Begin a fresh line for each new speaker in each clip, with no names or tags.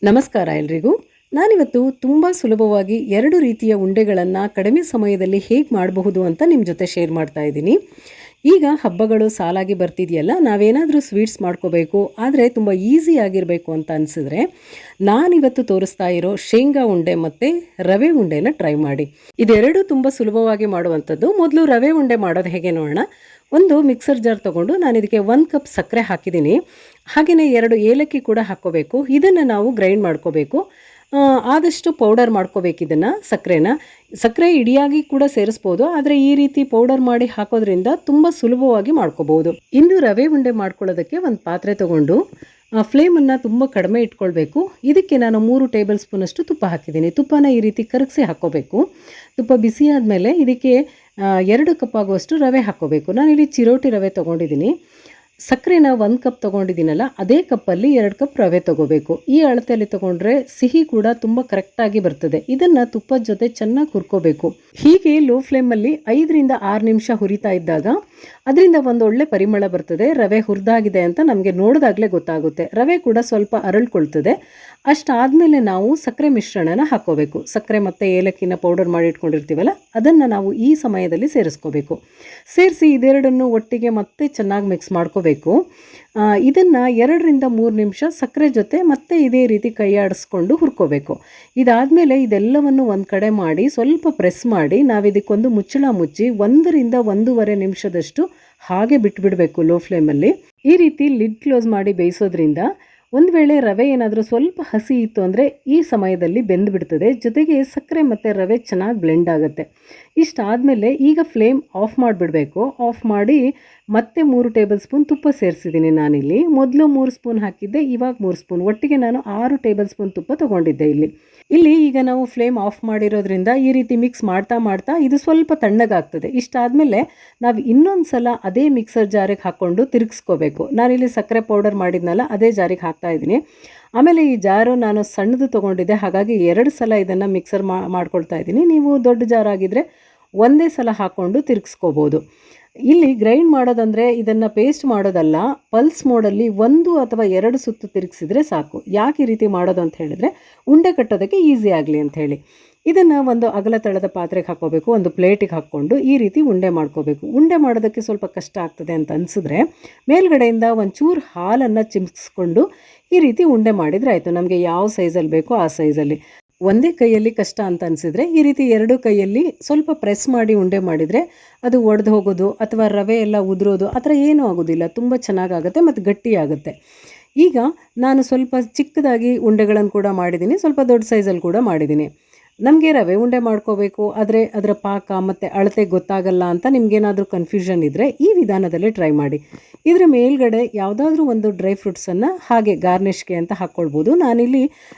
ನಮಸ್ಕಾರ ಎಲ್ರಿಗೂ. ನಾನಿವತ್ತು ತುಂಬ ಸುಲಭವಾಗಿ 2 ರೀತಿಯ ಉಂಡೆಗಳನ್ನು ಕಡಿಮೆ ಸಮಯದಲ್ಲಿ ಹೇಗೆ ಮಾಡಬಹುದು ಅಂತ ನಿಮ್ಮ ಜೊತೆ ಶೇರ್ ಮಾಡ್ತಾ ಇದ್ದೀನಿ. ಈಗ ಹಬ್ಬಗಳು ಸಾಲಾಗಿ ಬರ್ತಿದೆಯಲ್ಲ, ನಾವೇನಾದರೂ ಸ್ವೀಟ್ಸ್ ಮಾಡ್ಕೋಬೇಕು ಆದರೆ ತುಂಬ ಈಸಿ ಆಗಿರಬೇಕು ಅಂತ ಅನಿಸಿದ್ರೆ ನಾನಿವತ್ತು ತೋರಿಸ್ತಾ ಇರೋ ಶೇಂಗಾ ಉಂಡೆ ಮತ್ತು ರವೆ ಉಂಡೆನ ಟ್ರೈ ಮಾಡಿ. ಇದೆರಡು ತುಂಬ ಸುಲಭವಾಗಿ ಮಾಡುವಂಥದ್ದು. ಮೊದಲು ರವೆ ಉಂಡೆ ಮಾಡೋದು ಹೇಗೆ ನೋಡೋಣ. ಒಂದು ಮಿಕ್ಸರ್ ಜಾರ್ ತೊಗೊಂಡು ನಾನು ಇದಕ್ಕೆ 1 ಕಪ್ ಸಕ್ಕರೆ ಹಾಕಿದ್ದೀನಿ. ಹಾಗೆಯೇ 2 ಏಲಕ್ಕಿ ಕೂಡ ಹಾಕ್ಕೋಬೇಕು. ಇದನ್ನು ನಾವು ಗ್ರೈಂಡ್ ಮಾಡ್ಕೋಬೇಕು. ಆದಷ್ಟು ಪೌಡರ್ ಮಾಡ್ಕೋಬೇಕು ಇದನ್ನು. ಸಕ್ಕರೆ ಇಡಿಯಾಗಿ ಕೂಡ ಸೇರಿಸ್ಬೋದು, ಆದರೆ ಈ ರೀತಿ ಪೌಡರ್ ಮಾಡಿ ಹಾಕೋದ್ರಿಂದ ತುಂಬ ಸುಲಭವಾಗಿ ಮಾಡ್ಕೋಬಹುದು. ಇನ್ನು ರವೆ ಉಂಡೆ ಮಾಡ್ಕೊಳ್ಳೋದಕ್ಕೆ ಒಂದು ಪಾತ್ರೆ ತೊಗೊಂಡು ಫ್ಲೇಮನ್ನು ತುಂಬ ಕಡಿಮೆ ಇಟ್ಕೊಳ್ಬೇಕು. ಇದಕ್ಕೆ ನಾನು 3 ಟೇಬಲ್ ಸ್ಪೂನಷ್ಟು ತುಪ್ಪ ಹಾಕಿದ್ದೀನಿ. ತುಪ್ಪನ ಈ ರೀತಿ ಕರಗಿಸಿ ಹಾಕ್ಕೋಬೇಕು. ತುಪ್ಪ ಬಿಸಿ ಆದಮೇಲೆ ಇದಕ್ಕೆ 2 ಕಪ್ ಆಗುವಷ್ಟು ರವೆ ಹಾಕ್ಕೋಬೇಕು. ನಾನಿಲ್ಲಿ ಚಿರೋಟಿ ರವೆ ತೊಗೊಂಡಿದ್ದೀನಿ. ಸಕ್ಕರೆನ 1 ಕಪ್ ತೊಗೊಂಡಿದ್ದೀನಲ್ಲ, ಅದೇ ಕಪ್ಪಲ್ಲಿ 2 ಕಪ್ ರವೆ ತೊಗೋಬೇಕು. ಈ ಅಳತೆಯಲ್ಲಿ ತೊಗೊಂಡ್ರೆ ಸಿಹಿ ಕೂಡ ತುಂಬ ಕರೆಕ್ಟಾಗಿ ಬರ್ತದೆ. ಇದನ್ನು ತುಪ್ಪದ ಜೊತೆ ಚೆನ್ನಾಗಿ ಹುರ್ಕೋಬೇಕು. ಹೀಗೆ ಲೋ ಫ್ಲೇಮಲ್ಲಿ 5 ರಿಂದ 6 ನಿಮಿಷ ಹುರಿತಾ ಇದ್ದಾಗ ಅದರಿಂದ ಒಂದು ಒಳ್ಳೆ ಪರಿಮಳ ಬರ್ತದೆ. ರವೆ ಹುರಿದಾಗಿದೆ ಅಂತ ನಮಗೆ ನೋಡಿದಾಗಲೇ ಗೊತ್ತಾಗುತ್ತೆ. ರವೆ ಕೂಡ ಸ್ವಲ್ಪ ಅರಳ್ಕೊಳ್ತದೆ. ಅಷ್ಟಾದಮೇಲೆ ನಾವು ಸಕ್ಕರೆ ಮಿಶ್ರಣನ ಹಾಕ್ಕೋಬೇಕು. ಸಕ್ಕರೆ ಮತ್ತು ಏಲಕ್ಕಿನ ಪೌಡರ್ ಮಾಡಿ ಇಟ್ಕೊಂಡಿರ್ತೀವಲ್ಲ, ಅದನ್ನು ನಾವು ಈ ಸಮಯದಲ್ಲಿ ಸೇರಿಸ್ಕೋಬೇಕು. ಸೇರಿಸಿ ಇದೆರಡನ್ನು ಒಟ್ಟಿಗೆ ಮತ್ತೆ ಚೆನ್ನಾಗಿ ಮಿಕ್ಸ್ ಮಾಡ್ಕೋಬೇಕು. ಇದನ್ನು 2 ರಿಂದ 3 ನಿಮಿಷ ಸಕ್ಕರೆ ಜೊತೆ ಮತ್ತೆ ಇದೇ ರೀತಿ ಕೈಯಾಡಿಸ್ಕೊಂಡು ಹುರ್ಕೋಬೇಕು. ಇದಾದಮೇಲೆ ಇದೆಲ್ಲವನ್ನು ಒಂದು ಕಡೆ ಮಾಡಿ ಸ್ವಲ್ಪ ಪ್ರೆಸ್ ಮಾಡಿ ನಾವಿದಕ್ಕೊಂದು ಮುಚ್ಚಳ ಮುಚ್ಚಿ 1 ರಿಂದ 1.5 ನಿಮಿಷದಷ್ಟು ಹಾಗೆ ಬಿಟ್ಬಿಡಬೇಕು ಲೋ ಫ್ಲೇಮಲ್ಲಿ. ಈ ರೀತಿ ಲಿಡ್ ಕ್ಲೋಸ್ ಮಾಡಿ ಬೇಯಿಸೋದ್ರಿಂದ ಒಂದು ವೇಳೆ ರವೆ ಏನಾದರೂ ಸ್ವಲ್ಪ ಹಸಿ ಇತ್ತು ಅಂದರೆ ಈ ಸಮಯದಲ್ಲಿ ಬೆಂದುಬಿಡ್ತದೆ. ಜೊತೆಗೆ ಸಕ್ಕರೆ ಮತ್ತು ರವೆ ಚೆನ್ನಾಗಿ ಬ್ಲೆಂಡ್ ಆಗುತ್ತೆ. ಇಷ್ಟಾದಮೇಲೆ ಈಗ ಫ್ಲೇಮ್ ಆಫ್ ಮಾಡಿಬಿಡಬೇಕು. ಆಫ್ ಮಾಡಿ ಮತ್ತೆ 3 ಟೇಬಲ್ ಸ್ಪೂನ್ ತುಪ್ಪ ಸೇರಿಸಿದ್ದೀನಿ ನಾನಿಲ್ಲಿ. ಮೊದಲು 3 ಸ್ಪೂನ್ ಹಾಕಿದ್ದೆ, ಇವಾಗ 3 ಸ್ಪೂನ್, ಒಟ್ಟಿಗೆ ನಾನು 6 ಟೇಬಲ್ ಸ್ಪೂನ್ ತುಪ್ಪ ತೊಗೊಂಡಿದ್ದೆ ಇಲ್ಲಿ ಈಗ ನಾವು ಫ್ಲೇಮ್ ಆಫ್ ಮಾಡಿರೋದ್ರಿಂದ ಈ ರೀತಿ ಮಿಕ್ಸ್ ಮಾಡ್ತಾ ಇದು ಸ್ವಲ್ಪ ತಣ್ಣಗಾಗ್ತದೆ. ಇಷ್ಟಾದಮೇಲೆ ನಾವು ಇನ್ನೊಂದು ಸಲ ಅದೇ ಮಿಕ್ಸರ್ ಜಾರಿಗೆ ಹಾಕ್ಕೊಂಡು ತಿರುಗಿಸ್ಕೋಬೇಕು. ನಾನಿಲ್ಲಿ ಸಕ್ಕರೆ ಪೌಡರ್ ಮಾಡಿದ್ನಲ್ಲ, ಅದೇ ಜಾರಿಗೆ ಹಾಕ್ತಾ ಇದ್ದೀನಿ. ಆಮೇಲೆ ಈ ಜಾರು ನಾನು ಸಣ್ಣದು ತೊಗೊಂಡಿದ್ದೆ, ಹಾಗಾಗಿ 2 ಸಲ ಇದನ್ನು ಮಿಕ್ಸರ್ ಮಾಡ್ಕೊಳ್ತಾ ಇದ್ದೀನಿ. ನೀವು ದೊಡ್ಡ ಜಾರ್ ಆಗಿದ್ದರೆ ಒಂದೇ ಸಲ ಹಾಕ್ಕೊಂಡು ತಿರುಗಿಸ್ಕೋಬೋದು. ಇಲ್ಲಿ ಗ್ರೈಂಡ್ ಮಾಡೋದಂದರೆ ಇದನ್ನು ಪೇಸ್ಟ್ ಮಾಡೋದಲ್ಲ, ಪಲ್ಸ್ ಮೋಡಲ್ಲಿ 1 ಅಥವಾ 2 ಸುತ್ತು ತಿರುಗಿಸಿದ್ರೆ ಸಾಕು. ಯಾಕೆ ಈ ರೀತಿ ಮಾಡೋದು ಅಂತ ಹೇಳಿದ್ರೆ ಉಂಡೆ ಕಟ್ಟೋದಕ್ಕೆ ಈಸಿ ಆಗಲಿ ಅಂಥೇಳಿ. ಇದನ್ನು ಒಂದು ಅಗಲ ತಳದ ಪಾತ್ರೆಗೆ ಹಾಕ್ಕೋಬೇಕು. ಒಂದು ಪ್ಲೇಟಿಗೆ ಹಾಕ್ಕೊಂಡು ಈ ರೀತಿ ಉಂಡೆ ಮಾಡ್ಕೋಬೇಕು. ಉಂಡೆ ಮಾಡೋದಕ್ಕೆ ಸ್ವಲ್ಪ ಕಷ್ಟ ಆಗ್ತದೆ ಅಂತ ಅನಿಸಿದ್ರೆ ಮೇಲ್ಗಡೆಯಿಂದ ಒಂಚೂರು ಹಾಲನ್ನು ಚಿಮ್ಸ್ಕೊಂಡು ಈ ರೀತಿ ಉಂಡೆ ಮಾಡಿದರೆ ಆಯಿತು. ನಮಗೆ ಯಾವ ಸೈಜಲ್ಲಿ ಬೇಕೋ ಆ ಸೈಜಲ್ಲಿ. ಒಂದೇ ಕೈಯಲ್ಲಿ ಕಷ್ಟ ಅಂತ ಅನಿಸಿದ್ರೆ ಈ ರೀತಿ 2 ಕೈಯಲ್ಲಿ ಸ್ವಲ್ಪ ಪ್ರೆಸ್ ಮಾಡಿ ಉಂಡೆ ಮಾಡಿದರೆ ಅದು ಒಡೆದು ಹೋಗೋದು ಅಥವಾ ರವೆ ಎಲ್ಲ ಉದುರೋದು ಆ ಥರ ಏನೂ ಆಗೋದಿಲ್ಲ. ತುಂಬ ಚೆನ್ನಾಗಾಗುತ್ತೆ ಮತ್ತು ಗಟ್ಟಿಯಾಗುತ್ತೆ. ಈಗ ನಾನು ಸ್ವಲ್ಪ ಚಿಕ್ಕದಾಗಿ ಉಂಡೆಗಳನ್ನು ಕೂಡ ಮಾಡಿದ್ದೀನಿ, ಸ್ವಲ್ಪ ದೊಡ್ಡ ಸೈಜಲ್ಲಿ ಕೂಡ ಮಾಡಿದ್ದೀನಿ. ನಮಗೆ ರವೆ ಉಂಡೆ ಮಾಡ್ಕೋಬೇಕು ಆದರೆ ಅದರ ಪಾಕ ಮತ್ತು ಅಳತೆ ಗೊತ್ತಾಗಲ್ಲ ಅಂತ ನಿಮಗೇನಾದರೂ ಕನ್ಫ್ಯೂಷನ್ ಇದ್ದರೆ ಈ ವಿಧಾನದಲ್ಲಿ ಟ್ರೈ ಮಾಡಿ. ಇದರ ಮೇಲ್ಗಡೆ ಯಾವುದಾದ್ರೂ ಒಂದು ಡ್ರೈ ಫ್ರೂಟ್ಸನ್ನು ಹಾಗೆ ಗಾರ್ನಿಷ್ಗೆ ಅಂತ ಹಾಕ್ಕೊಳ್ಬೋದು. ನಾನಿಲ್ಲಿ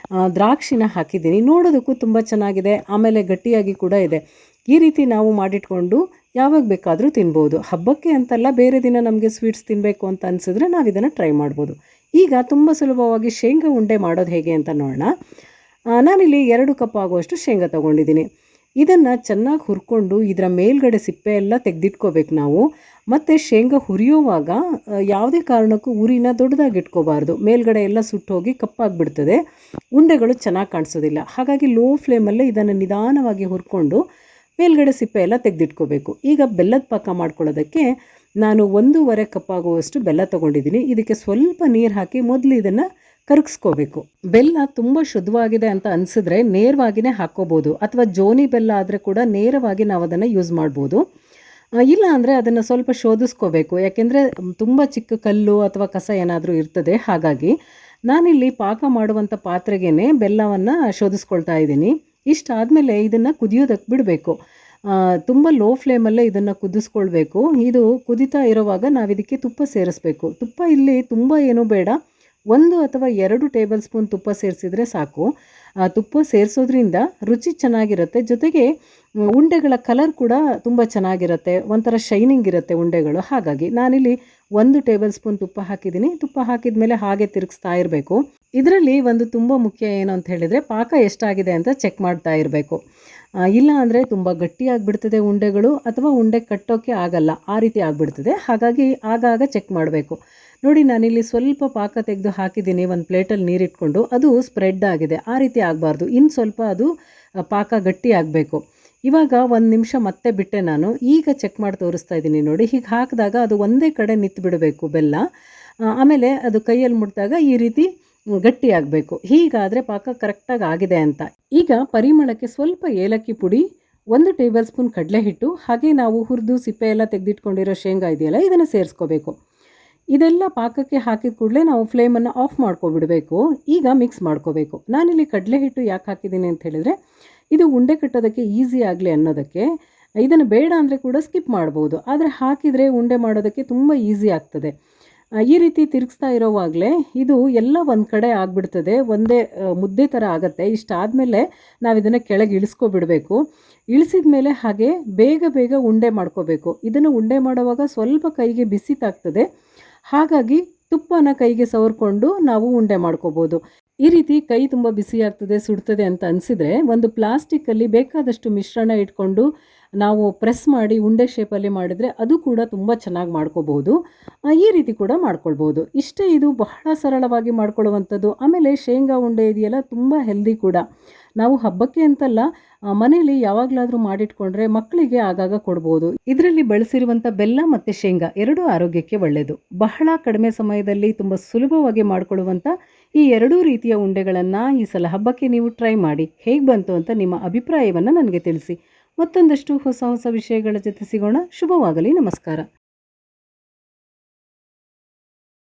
ದ್ರಾಕ್ಷಿನ ಹಾಕಿದ್ದೀನಿ. ನೋಡೋದಕ್ಕೂ ತುಂಬ ಚೆನ್ನಾಗಿದೆ, ಆಮೇಲೆ ಗಟ್ಟಿಯಾಗಿ ಕೂಡ ಇದೆ. ಈ ರೀತಿ ನಾವು ಮಾಡಿಟ್ಕೊಂಡು ಯಾವಾಗ ಬೇಕಾದರೂ ತಿನ್ಬೋದು. ಹಬ್ಬಕ್ಕೆ ಅಂತಲ್ಲ, ಬೇರೆ ದಿನ ನಮಗೆ ಸ್ವೀಟ್ಸ್ ತಿನ್ನಬೇಕು ಅಂತ ಅನಿಸಿದ್ರೆ ನಾವು ಇದನ್ನು ಟ್ರೈ ಮಾಡ್ಬೋದು. ಈಗ ತುಂಬ ಸುಲಭವಾಗಿ ಶೇಂಗಾ ಉಂಡೆ ಮಾಡೋದು ಹೇಗೆ ಅಂತ ನೋಡೋಣ. ನಾನಿಲ್ಲಿ 2 ಕಪ್ ಆಗುವಷ್ಟು ಶೇಂಗಾ ತೊಗೊಂಡಿದ್ದೀನಿ. ಇದನ್ನು ಚೆನ್ನಾಗಿ ಹುರ್ಕೊಂಡು ಇದರ ಮೇಲ್ಗಡೆ ಸಿಪ್ಪೆ ಎಲ್ಲ ತೆಗೆದಿಟ್ಕೋಬೇಕು ನಾವು. ಮತ್ತು ಶೇಂಗಾ ಹುರಿಯುವಾಗ ಯಾವುದೇ ಕಾರಣಕ್ಕೂ ಉರಿನ ದೊಡ್ಡದಾಗಿ ಇಟ್ಕೋಬಾರ್ದು. ಮೇಲ್ಗಡೆ ಎಲ್ಲ ಸುಟ್ಟೋಗಿ ಕಪ್ಪಾಗಿಬಿಡ್ತದೆ, ಉಂಡೆಗಳು ಚೆನ್ನಾಗಿ ಕಾಣಿಸೋದಿಲ್ಲ. ಹಾಗಾಗಿ ಲೋ ಫ್ಲೇಮಲ್ಲೇ ಇದನ್ನು ನಿಧಾನವಾಗಿ ಹುರ್ಕೊಂಡು ಮೇಲ್ಗಡೆ ಸಿಪ್ಪೆ ಎಲ್ಲ ತೆಗೆದಿಟ್ಕೋಬೇಕು. ಈಗ ಬೆಲ್ಲದ ಪಾಕ ಮಾಡ್ಕೊಳ್ಳೋದಕ್ಕೆ ನಾನು 1.5 ಕಪ್ ಆಗುವಷ್ಟು ಬೆಲ್ಲ ತೊಗೊಂಡಿದ್ದೀನಿ. ಇದಕ್ಕೆ ಸ್ವಲ್ಪ ನೀರು ಹಾಕಿ ಮೊದಲು ಇದನ್ನು ಕರಗಿಸ್ಕೋಬೇಕು. ಬೆಲ್ಲ ತುಂಬ ಶುದ್ಧವಾಗಿದೆ ಅಂತ ಅನಿಸಿದ್ರೆ ನೇರವಾಗಿಯೇ ಹಾಕ್ಕೋಬೋದು, ಅಥವಾ ಜೋನಿ ಬೆಲ್ಲ ಆದರೆ ಕೂಡ ನೇರವಾಗಿ ನಾವು ಅದನ್ನು ಯೂಸ್ ಮಾಡ್ಬೋದು. ಇಲ್ಲ ಅಂದರೆ ಅದನ್ನು ಸ್ವಲ್ಪ ಶೋಧಿಸ್ಕೋಬೇಕು, ಯಾಕೆಂದರೆ ತುಂಬ ಚಿಕ್ಕ ಕಲ್ಲು ಅಥವಾ ಕಸ ಏನಾದರೂ ಇರ್ತದೆ. ಹಾಗಾಗಿ ನಾನಿಲ್ಲಿ ಪಾಕ ಮಾಡುವಂಥ ಪಾತ್ರೆಗೇ ಬೆಲ್ಲವನ್ನು ಶೋಧಿಸ್ಕೊಳ್ತಾ ಇದ್ದೀನಿ. ಇಷ್ಟಾದಮೇಲೆ ಇದನ್ನು ಕುದಿಯೋದಕ್ಕೆ ಬಿಡಬೇಕು. ತುಂಬ ಲೋ ಫ್ಲೇಮಲ್ಲೇ ಇದನ್ನು ಕುದಿಸ್ಕೊಳ್ಬೇಕು. ಇದು ಕುದಿತಾ ಇರೋವಾಗ ನಾವಿದಕ್ಕೆ ತುಪ್ಪ ಸೇರಿಸ್ಬೇಕು. ತುಪ್ಪ ಇಲ್ಲಿ ತುಂಬ ಏನೂ ಬೇಡ, 1 ಅಥವಾ 2 ಟೇಬಲ್ ಸ್ಪೂನ್ ತುಪ್ಪ ಸೇರಿಸಿದ್ರೆ ಸಾಕು. ತುಪ್ಪ ಸೇರಿಸೋದ್ರಿಂದ ರುಚಿ ಚೆನ್ನಾಗಿರುತ್ತೆ. ಜೊತೆಗೆ ಉಂಡೆಗಳ ಕಲರ್ ಕೂಡ ತುಂಬ ಚೆನ್ನಾಗಿರುತ್ತೆ, ಒಂಥರ ಶೈನಿಂಗ್ ಇರುತ್ತೆ ಉಂಡೆಗಳು. ಹಾಗಾಗಿ ನಾನಿಲ್ಲಿ 1 ಟೇಬಲ್ ಸ್ಪೂನ್ ತುಪ್ಪ ಹಾಕಿದ್ದೀನಿ. ತುಪ್ಪ ಹಾಕಿದ ಮೇಲೆ ಹಾಗೆ ತಿರುಗಿಸ್ತಾ ಇರಬೇಕು. ಇದರಲ್ಲಿ ಒಂದು ತುಂಬ ಮುಖ್ಯ ಏನು ಅಂತ ಹೇಳಿದರೆ ಪಾಕ ಎಷ್ಟಾಗಿದೆ ಅಂತ ಚೆಕ್ ಮಾಡ್ತಾ ಇರಬೇಕು. ಇಲ್ಲ ಅಂದರೆ ತುಂಬ ಗಟ್ಟಿಯಾಗಿಬಿಡ್ತದೆ ಉಂಡೆಗಳು, ಅಥವಾ ಉಂಡೆ ಕಟ್ಟೋಕ್ಕೆ ಆಗಲ್ಲ, ಆ ರೀತಿ ಆಗಿಬಿಡ್ತದೆ. ಹಾಗಾಗಿ ಆಗಾಗ ಚೆಕ್ ಮಾಡಬೇಕು. ನೋಡಿ ನಾನಿಲ್ಲಿ ಸ್ವಲ್ಪ ಪಾಕ ತೆಗೆದು ಹಾಕಿದ್ದೀನಿ ಒಂದು ಪ್ಲೇಟಲ್ಲಿ ನೀರಿಟ್ಕೊಂಡು, ಅದು ಸ್ಪ್ರೆಡ್ ಆಗಿದೆ. ಆ ರೀತಿ ಆಗಬಾರ್ದು, ಇನ್ನು ಸ್ವಲ್ಪ ಅದು ಪಾಕ ಗಟ್ಟಿ ಆಗಬೇಕು. ಇವಾಗ 1 ನಿಮಿಷ ಮತ್ತೆ ಬಿಟ್ಟೆ ನಾನು. ಈಗ ಚೆಕ್ ಮಾಡಿ ತೋರಿಸ್ತಾ ಇದ್ದೀನಿ ನೋಡಿ. ಹೀಗೆ ಹಾಕಿದಾಗ ಅದು ಒಂದೇ ಕಡೆ ನಿಂತು ಬಿಡಬೇಕು ಬೆಲ್ಲ. ಆಮೇಲೆ ಅದು ಕೈಯಲ್ಲಿ ಮುಟ್ಟಿದಾಗ ಈ ರೀತಿ ಗಟ್ಟಿ ಆಗಬೇಕು. ಹೀಗಾದರೆ ಪಾಕ ಕರೆಕ್ಟಾಗಿ ಆಗಿದೆ ಅಂತ. ಈಗ ಪರಿಮಳಕ್ಕೆ ಸ್ವಲ್ಪ ಏಲಕ್ಕಿ ಪುಡಿ, 1 ಟೇಬಲ್ ಸ್ಪೂನ್ ಕಡಲೆ ಹಿಟ್ಟು, ಹಾಗೆ ನಾವು ಹುರಿದು ಸಿಪ್ಪೆ ಎಲ್ಲ ತೆಗೆದಿಟ್ಕೊಂಡಿರೋ ಶೇಂಗಾ ಇದೆಯಲ್ಲ, ಇದನ್ನು ಸೇರಿಸ್ಕೋಬೇಕು. ಇದೆಲ್ಲ ಪಾಕಕ್ಕೆ ಹಾಕಿದ ಕೂಡಲೇ ನಾವು ಫ್ಲೇಮನ್ನು ಆಫ್ ಮಾಡ್ಕೊಬಿಡಬೇಕು. ಈಗ ಮಿಕ್ಸ್ ಮಾಡ್ಕೋಬೇಕು. ನಾನಿಲ್ಲಿ ಕಡಲೆ ಹಿಟ್ಟು ಯಾಕೆ ಹಾಕಿದ್ದೀನಿ ಅಂತ ಹೇಳಿದರೆ, ಇದು ಉಂಡೆ ಕಟ್ಟೋದಕ್ಕೆ ಈಸಿ ಆಗಲಿ ಅನ್ನೋದಕ್ಕೆ. ಇದನ್ನು ಬೇಡ ಅಂದರೆ ಕೂಡ ಸ್ಕಿಪ್ ಮಾಡ್ಬೋದು, ಆದರೆ ಹಾಕಿದರೆ ಉಂಡೆ ಮಾಡೋದಕ್ಕೆ ತುಂಬ ಈಸಿ ಆಗ್ತದೆ. ಈ ರೀತಿ ತಿರುಗಿಸ್ತಾ ಇರೋವಾಗಲೇ ಇದು ಎಲ್ಲ ಒಂದು ಕಡೆ ಆಗಿಬಿಡ್ತದೆ, ಒಂದೇ ಮುದ್ದೆ ಥರ ಆಗುತ್ತೆ. ಇಷ್ಟಾದಮೇಲೆ ನಾವು ಇದನ್ನು ಕೆಳಗೆ ಇಳಿಸ್ಕೊಬಿಡಬೇಕು. ಇಳಿಸಿದ ಮೇಲೆ ಹಾಗೆ ಬೇಗ ಬೇಗ ಉಂಡೆ ಮಾಡ್ಕೋಬೇಕು. ಇದನ್ನು ಉಂಡೆ ಮಾಡುವಾಗ ಸ್ವಲ್ಪ ಕೈಗೆ ಬಿಸಿ ತಾಗ್ತದೆ, ಹಾಗಾಗಿ ತುಪ್ಪನ ಕೈಗೆ ಸವರ್ಕೊಂಡು ನಾವು ಉಂಡೆ ಮಾಡ್ಕೋಬೋದು. ಈ ರೀತಿ ಕೈ ತುಂಬ ಬಿಸಿ ಆಗ್ತದೆ, ಸುಡ್ತದೆ ಅಂತ ಅನಿಸಿದರೆ ಒಂದು ಪ್ಲಾಸ್ಟಿಕ್ಕಲ್ಲಿ ಬೇಕಾದಷ್ಟು ಮಿಶ್ರಣ ಇಟ್ಕೊಂಡು ನಾವು ಪ್ರೆಸ್ ಮಾಡಿ ಉಂಡೆ ಶೇಪಲ್ಲಿ ಮಾಡಿದರೆ ಅದು ಕೂಡ ತುಂಬ ಚೆನ್ನಾಗಿ ಮಾಡ್ಕೋಬೋದು. ಈ ರೀತಿ ಕೂಡ ಮಾಡ್ಕೊಳ್ಬೋದು. ಇಷ್ಟೇ, ಇದು ಬಹಳ ಸರಳವಾಗಿ ಮಾಡ್ಕೊಳ್ಳುವಂಥದ್ದು. ಆಮೇಲೆ ಶೇಂಗಾ ಉಂಡೆ ಇದೆಯಲ್ಲ, ತುಂಬ ಹೆಲ್ದಿ ಕೂಡ. ನಾವು ಹಬ್ಬಕ್ಕೆ ಅಂತಲ್ಲ, ಮನೆಯಲ್ಲಿ ಯಾವಾಗಲಾದರೂ ಮಾಡಿಟ್ಕೊಂಡ್ರೆ ಮಕ್ಕಳಿಗೆ ಆಗಾಗ ಕೊಡ್ಬೋದು. ಇದರಲ್ಲಿ ಬಳಸಿರುವಂಥ ಬೆಲ್ಲ ಮತ್ತು ಶೇಂಗಾ ಎರಡೂ ಆರೋಗ್ಯಕ್ಕೆ ಒಳ್ಳೆಯದು. ಬಹಳ ಕಡಿಮೆ ಸಮಯದಲ್ಲಿ ತುಂಬ ಸುಲಭವಾಗಿ ಮಾಡಿಕೊಳ್ಳುವಂಥ ಈ ಎರಡೂ ರೀತಿಯ ಉಂಡೆಗಳನ್ನು ಈ ಸಲ ಹಬ್ಬಕ್ಕೆ ನೀವು ಟ್ರೈ ಮಾಡಿ. ಹೇಗೆ ಬಂತು ಅಂತ ನಿಮ್ಮ ಅಭಿಪ್ರಾಯವನ್ನು ನನಗೆ ತಿಳಿಸಿ. ಮತ್ತೊಂದಷ್ಟು ಹೊಸ ಹೊಸ ವಿಷಯಗಳ ಜೊತೆ ಸಿಗೋಣ. ಶುಭವಾಗಲಿ. ನಮಸ್ಕಾರ.